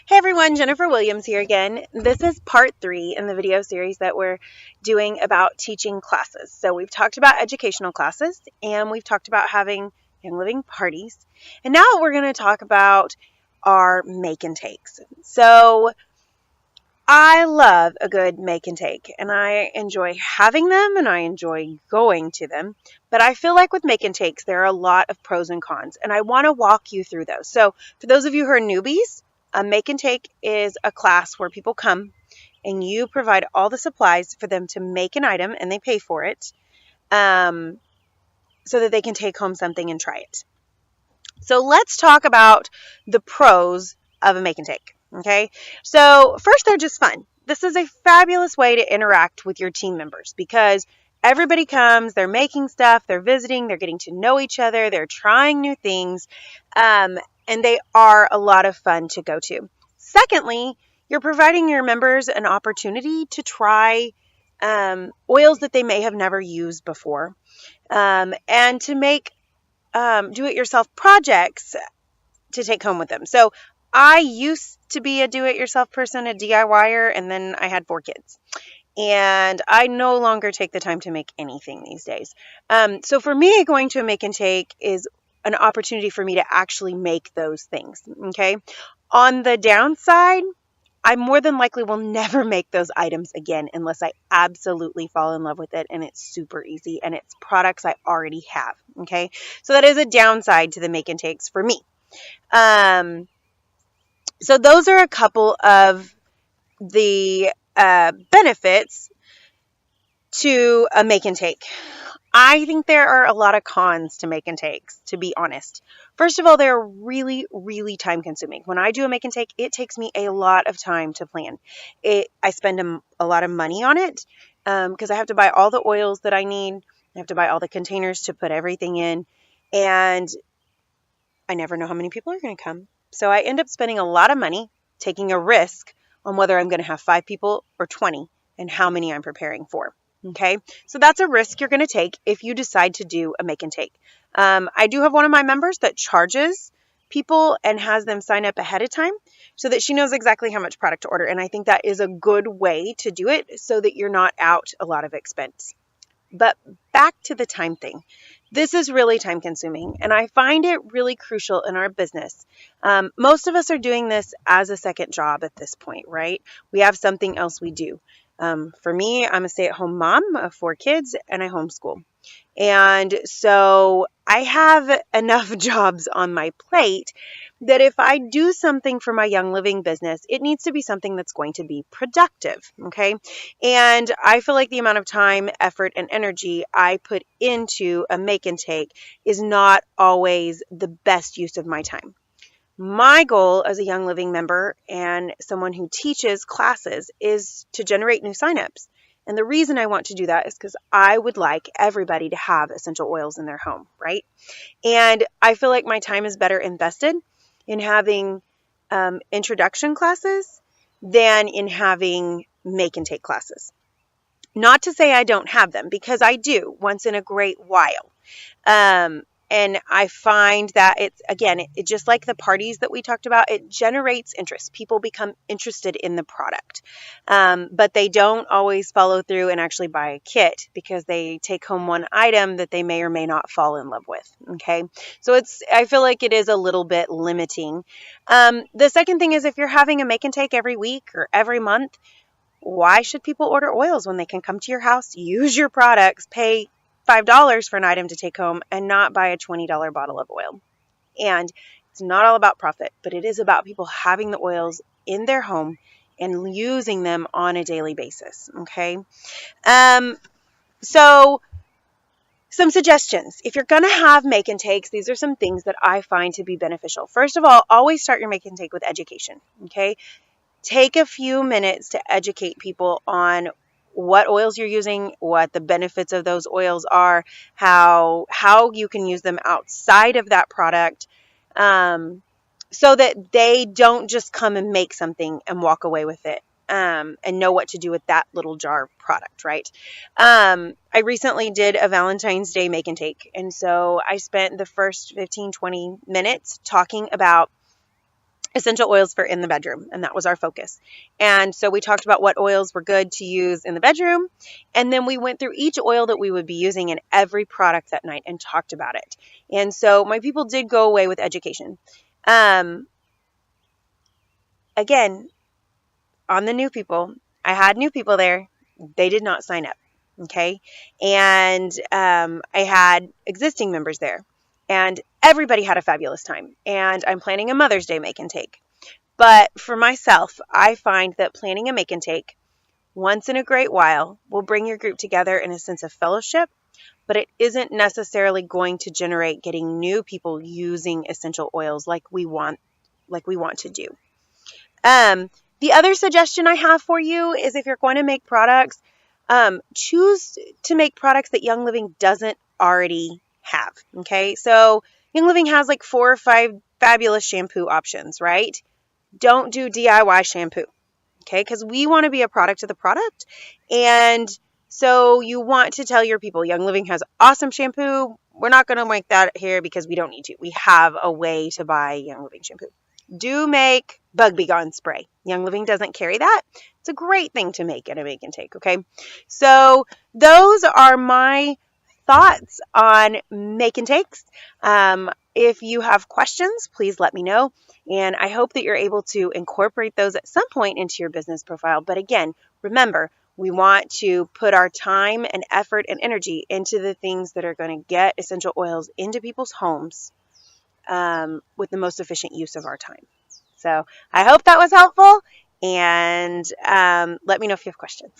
Hey everyone, Jennifer Williams here again. This is part 3 in the video series that we're doing about teaching classes. So we've talked about educational classes and we've talked about having Young Living parties. And now we're going to talk about our make and takes. So I love a good make and take and I enjoy having them and I enjoy going to them. But I feel like with make and takes, there are a lot of pros and cons and I want to walk you through those. So for those of you who are newbies, a make and take is a class where people come and you provide all the supplies for them to make an item and they pay for it so that they can take home something and try it. So let's talk about the pros of a make and take. Okay, so first, they're just fun. This is a fabulous way to interact with your team members because everybody comes, they're making stuff, they're visiting, they're getting to know each other, they're trying new things, and they are a lot of fun to go to. Secondly, you're providing your members an opportunity to try oils that they may have never used before, and to make do-it-yourself projects to take home with them. So I used to be a do-it-yourself person, a DIYer, and then I had 4 kids. And I no longer take the time to make anything these days. So for me, going to a make and take is an opportunity for me to actually make those things. Okay. On the downside, I more than likely will never make those items again unless I absolutely fall in love with it and it's super easy and it's products I already have. Okay. So that is a downside to the make and takes for me. So those are a couple of the benefits to a make and take. I think there are a lot of cons to make and takes, to be honest. First of all, they're really, really time consuming. When I do a make and take, it takes me a lot of time to plan. I spend a lot of money on it because I have to buy all the oils that I need. I have to buy all the containers to put everything in. And I never know how many people are going to come. So I end up spending a lot of money taking a risk on whether I'm going to have 5 people or 20 and how many I'm preparing for. Okay, so that's a risk you're going to take if you decide to do a make and take. I do have one of my members that charges people and has them sign up ahead of time so that she knows exactly how much product to order. And I think that is a good way to do it so that you're not out a lot of expense. But back to the time thing. This is really time consuming and I find it really crucial in our business. Most of us are doing this as a second job at this point, right? We have something else we do. For me, I'm a stay-at-home mom of 4 kids and I homeschool. And so I have enough jobs on my plate that if I do something for my Young Living business, it needs to be something that's going to be productive. Okay. And I feel like the amount of time, effort, and energy I put into a make and take is not always the best use of my time. My goal as a Young Living member and someone who teaches classes is to generate new signups. And the reason I want to do that is because I would like everybody to have essential oils in their home, right? And I feel like my time is better invested in having introduction classes than in having make and take classes. Not to say I don't have them, because I do once in a great while. And I find that it's, again, it just like the parties that we talked about, it generates interest. People become interested in the product, but they don't always follow through and actually buy a kit because they take home one item that they may or may not fall in love with. Okay. So I feel like it is a little bit limiting. The second thing is if you're having a make and take every week or every month, why should people order oils when they can come to your house, use your products, pay $5 for an item to take home and not buy a $20 bottle of oil? And it's not all about profit, but it is about people having the oils in their home and using them on a daily basis. Okay. So some suggestions. If you're going to have make and takes, these are some things that I find to be beneficial. First of all, always start your make and take with education. Okay. Take a few minutes to educate people on what oils you're using, what the benefits of those oils are, how you can use them outside of that product, so that they don't just come and make something and walk away with it, and know what to do with that little jar product, right? I recently did a Valentine's Day make and take, and so I spent the first 15-20 minutes talking about essential oils for in the bedroom, and that was our focus. And so we talked about what oils were good to use in the bedroom, and then we went through each oil that we would be using in every product that night and talked about it. And so my people did go away with education. Again, on the new people, I had new people there. They did not sign up. Okay. And I had existing members there, and everybody had a fabulous time. And I'm planning a Mother's Day make and take. But for myself, I find that planning a make and take once in a great while will bring your group together in a sense of fellowship, but it isn't necessarily going to generate getting new people using essential oils like we want to do. The other suggestion I have for you is, if you're going to make products, choose to make products that Young Living doesn't already have. Okay, so Young Living has like 4 or 5 fabulous shampoo options, right? Don't do DIY shampoo, okay? Because we want to be a product of the product. And so you want to tell your people, Young Living has awesome shampoo. We're not going to make that here because we don't need to. We have a way to buy Young Living shampoo. Do make Bug Be Gone spray. Young Living doesn't carry that. It's a great thing to make in a make and take, okay? So those are my thoughts on make and takes. If you have questions, please let me know. And I hope that you're able to incorporate those at some point into your business profile. But again, remember, we want to put our time and effort and energy into the things that are going to get essential oils into people's homes with the most efficient use of our time. So I hope that was helpful. And let me know if you have questions.